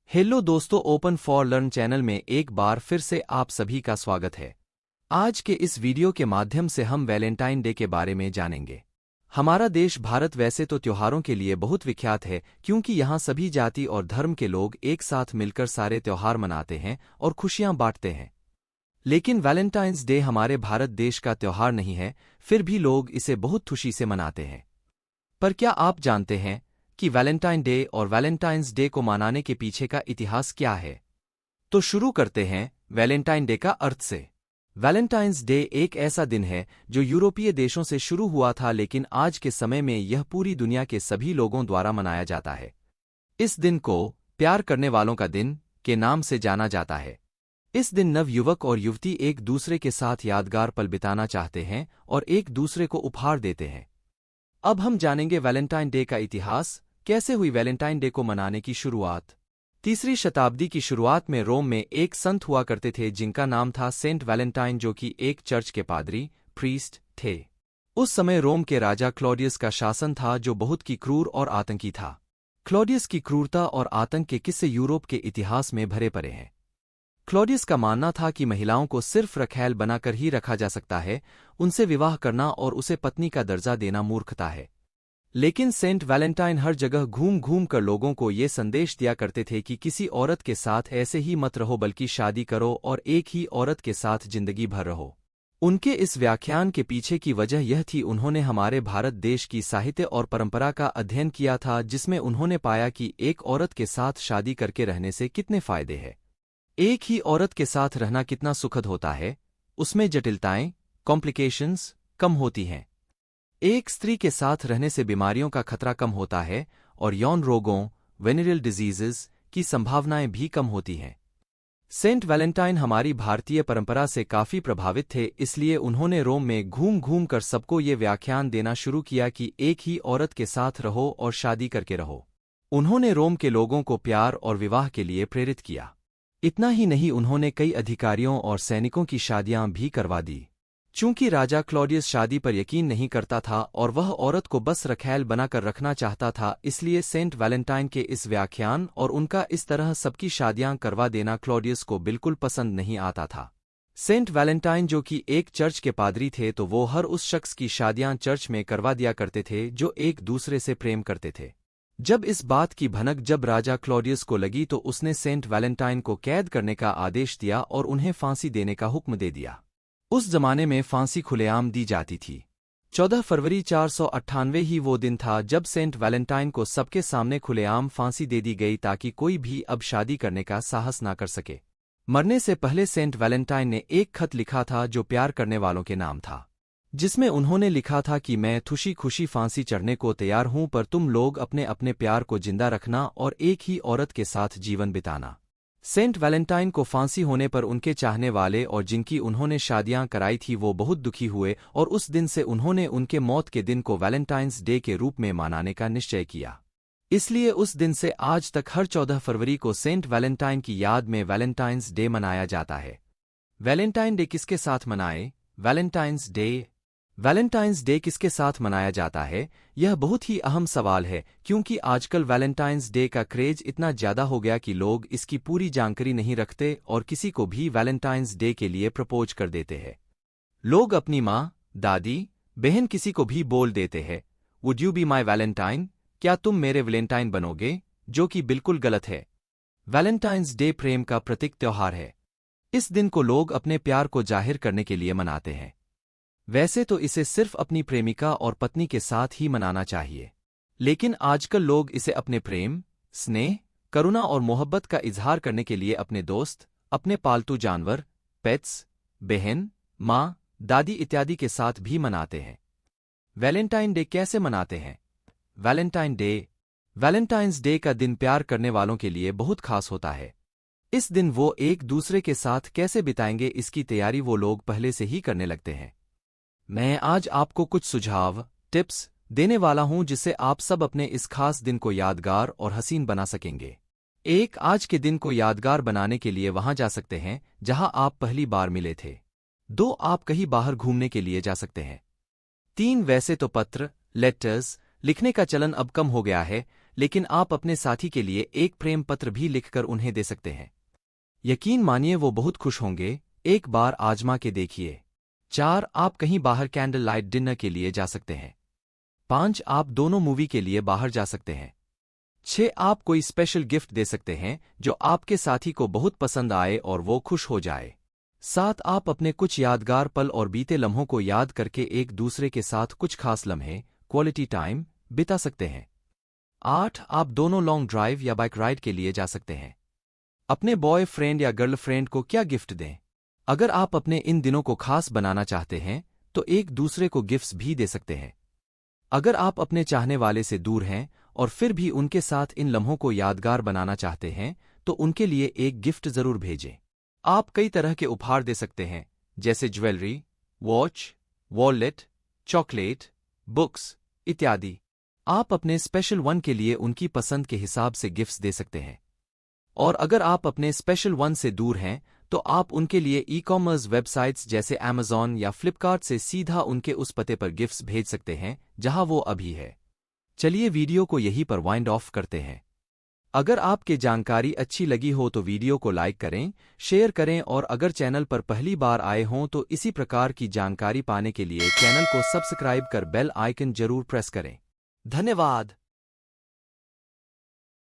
Hello दोस्तों, open for learn channel में एक बार फिर से आप सभी का स्वागत है। आज के इस वीडियो के माध्यम से हम वैलेंटाइन डे के बारे में जानेंगे। हमारा देश भारत वैसे तो त्योहारों के लिए बहुत विख्यात है, क्योंकि यहाँ सभी जाति और धर्म के लोग एक साथ मिलकर सारे त्योहार मनाते हैं और खुशियाँ बांटते हैं। लेकिन वैलेंटाइंस डे हमारे भारत देश का त्योहार नहीं है, फिर भी लोग इसे बहुत खुशी से मनाते हैं। पर क्या आप जानते हैं कि वैलेंटाइन डे और वैलेंटाइंस डे को मनाने के पीछे का इतिहास क्या है? तो शुरू करते हैं वैलेंटाइन डे का अर्थ से। वैलेंटाइंस डे एक ऐसा दिन है जो यूरोपीय देशों से शुरू हुआ था, लेकिन आज के समय में यह पूरी दुनिया के सभी लोगों द्वारा मनाया जाता है। इस दिन को प्यार करने वालों का दिन के नाम से जाना जाता है। इस दिन नवयुवक और युवती एक दूसरे के साथ यादगार पल बिताना चाहते हैं और एक दूसरे को उपहार देते हैं। अब हम जानेंगे वैलेंटाइन डे का इतिहास। कैसे हुई वैलेंटाइन डे को मनाने की शुरुआत? 3री शताब्दी की शुरुआत में रोम में एक संत हुआ करते थे जिनका नाम था सेंट वैलेंटाइन, जो कि एक चर्च के पादरी प्रीस्ट थे। उस समय रोम के राजा क्लॉडियस का शासन था, जो बहुत की क्रूर और आतंकी था। क्लॉडियस की क्रूरता और आतंक के किस्से यूरोप के इतिहास में भरे पड़े हैं। क्लॉडियस का मानना था कि महिलाओं को सिर्फ रखैल बनाकर ही रखा जा सकता है, उनसे विवाह करना और उसे पत्नी का दर्जा देना मूर्खता है। लेकिन सेंट वैलेंटाइन हर जगह घूम घूम कर लोगों को ये संदेश दिया करते थे कि किसी औरत के साथ ऐसे ही मत रहो, बल्कि शादी करो और एक ही औरत के साथ जिंदगी भर रहो। उनके इस व्याख्यान के पीछे की वजह यह थी, उन्होंने हमारे भारत देश की साहित्य और परंपरा का अध्ययन किया था, जिसमें उन्होंने पाया कि एक औरत के साथ शादी करके रहने से कितने फायदे हैं। एक ही औरत के साथ रहना कितना सुखद होता है, उसमें जटिलताएं कॉम्प्लिकेशंस कम होती हैं। एक स्त्री के साथ रहने से बीमारियों का खतरा कम होता है और यौन रोगों वेनेरियल डिजीजेस की संभावनाएं भी कम होती हैं। सेंट वैलेंटाइन हमारी भारतीय परंपरा से काफी प्रभावित थे, इसलिए उन्होंने रोम में घूम घूम कर सबको ये व्याख्यान देना शुरू किया कि एक ही औरत के साथ रहो और शादी करके रहो। उन्होंने रोम के लोगों को प्यार और विवाह के लिए प्रेरित किया। इतना ही नहीं, उन्होंने कई अधिकारियों और सैनिकों की शादियां भी करवा दी। चूंकि राजा क्लॉडियस शादी पर यकीन नहीं करता था और वह औरत को बस रखैल बनाकर रखना चाहता था, इसलिए सेंट वैलेंटाइन के इस व्याख्यान और उनका इस तरह सबकी शादियां करवा देना क्लॉडियस को बिल्कुल पसंद नहीं आता था। सेंट वैलेंटाइन, जो कि एक चर्च के पादरी थे, तो वो हर उस शख्स की शादियां चर्च में करवा दिया करते थे जो एक दूसरे से प्रेम करते थे। जब इस बात की भनक जब राजा क्लॉडियस को लगी, तो उसने सेंट वैलेंटाइन को कैद करने का आदेश दिया और उन्हें फांसी देने का हुक्म दे दिया। उस जमाने में फांसी खुलेआम दी जाती थी। 14 फरवरी 498 ही वो दिन था जब सेंट वैलेंटाइन को सबके सामने खुलेआम फांसी दे दी गई, ताकि कोई भी अब शादी करने का साहस ना कर सके। मरने से पहले सेंट वैलेंटाइन ने एक खत लिखा था जो प्यार करने वालों के नाम था, जिसमें उन्होंने लिखा था कि मैं खुशी खुशी फांसी चढ़ने को तैयार हूं, पर तुम लोग अपने अपने प्यार को जिंदा रखना और एक ही औरत के साथ जीवन बिताना। सेंट वैलेंटाइन को फांसी होने पर उनके चाहने वाले और जिनकी उन्होंने शादियां कराई थी वो बहुत दुखी हुए और उस दिन से उन्होंने उनके मौत के दिन को वैलेंटाइंस डे के रूप में मनाने का निश्चय किया। इसलिए उस दिन से आज तक हर 14 फरवरी को सेंट वैलेंटाइन की याद में वैलेंटाइंस डे मनाया जाता है। वैलेंटाइन डे किसके साथ मनाएं? वैलेंटाइंस डे किसके साथ मनाया जाता है? यह बहुत ही अहम सवाल है, क्योंकि आजकल वैलेंटाइंस डे का क्रेज इतना ज्यादा हो गया कि लोग इसकी पूरी जानकारी नहीं रखते और किसी को भी वैलेंटाइंस डे के लिए प्रपोज कर देते हैं। लोग अपनी माँ, दादी, बहन किसी को भी बोल देते हैं, would you be my Valentine? क्या तुम मेरे वैलेंटाइन बनोगे? जो कि बिल्कुल गलत है। वैलेंटाइंस डे प्रेम का प्रतीक त्योहार है। इस दिन को लोग अपने प्यार को जाहिर करने के लिए मनाते हैं। वैसे तो इसे सिर्फ अपनी प्रेमिका और पत्नी के साथ ही मनाना चाहिए, लेकिन आजकल लोग इसे अपने प्रेम, स्नेह, करुणा और मोहब्बत का इजहार करने के लिए अपने दोस्त, अपने पालतू जानवर, पेट्स, बहन, माँ, दादी इत्यादि के साथ भी मनाते हैं। वैलेंटाइन डे कैसे मनाते हैं? वैलेंटाइंस डे का दिन प्यार करने वालों के लिए बहुत खास होता है। इस दिन वो एक दूसरे के साथ कैसे बिताएंगे, इसकी तैयारी वो लोग पहले से ही करने लगते हैं। मैं आज आपको कुछ सुझाव, टिप्स देने वाला हूं, जिससे आप सब अपने इस खास दिन को यादगार और हसीन बना सकेंगे। 1. आज के दिन को यादगार बनाने के लिए वहां जा सकते हैं जहां आप पहली बार मिले थे। 2. आप कहीं बाहर घूमने के लिए जा सकते हैं। 3. वैसे तो पत्र, लेटर्स लिखने का चलन अब कम हो गया है, लेकिन आप अपने साथी के लिए एक प्रेम पत्र भी लिखकर उन्हें दे सकते हैं। यकीन मानिए वो बहुत खुश होंगे, एक बार आजमा के देखिए। 4. आप कहीं बाहर कैंडल लाइट डिनर के लिए जा सकते हैं। 5. आप दोनों मूवी के लिए बाहर जा सकते हैं। 6. आप कोई स्पेशल गिफ्ट दे सकते हैं जो आपके साथी को बहुत पसंद आए और वो खुश हो जाए। 7. आप अपने कुछ यादगार पल और बीते लम्हों को याद करके एक दूसरे के साथ कुछ खास लम्हे क्वालिटी टाइम बिता सकते हैं। 8. आप दोनों लॉन्ग ड्राइव या बाइक राइड के लिए जा सकते हैं। अपने बॉयफ्रेंड या गर्लफ्रेंड को क्या गिफ्ट दें? अगर आप अपने इन दिनों को खास बनाना चाहते हैं तो एक दूसरे को गिफ्ट्स भी दे सकते हैं। अगर आप अपने चाहने वाले से दूर हैं और फिर भी उनके साथ इन लम्हों को यादगार बनाना चाहते हैं तो उनके लिए एक गिफ्ट जरूर भेजें। आप कई तरह के उपहार दे सकते हैं, जैसे jewellery, watch, wallet, chocolate, books इत्यादि। आप अपने स्पेशल वन के लिए उनकी पसंद के हिसाब से गिफ्ट्स दे सकते हैं। और अगर आप अपने स्पेशल वन से दूर हैं तो आप उनके लिए ई-कॉमर्स वेबसाइट्स जैसे Amazon या फ्लिपकार्ट से सीधा उनके उस पते पर गिफ्ट्स भेज सकते हैं जहां वो अभी है। चलिए वीडियो को यहीं पर वाइंड ऑफ करते हैं। अगर आपके जानकारी अच्छी लगी हो तो वीडियो को लाइक करें, शेयर करें और अगर चैनल पर पहली बार आए हों तो इसी प्रकार की जानकारी पाने के लिए चैनल को सब्सक्राइब कर बेल आइकन जरूर प्रेस करें। धन्यवाद।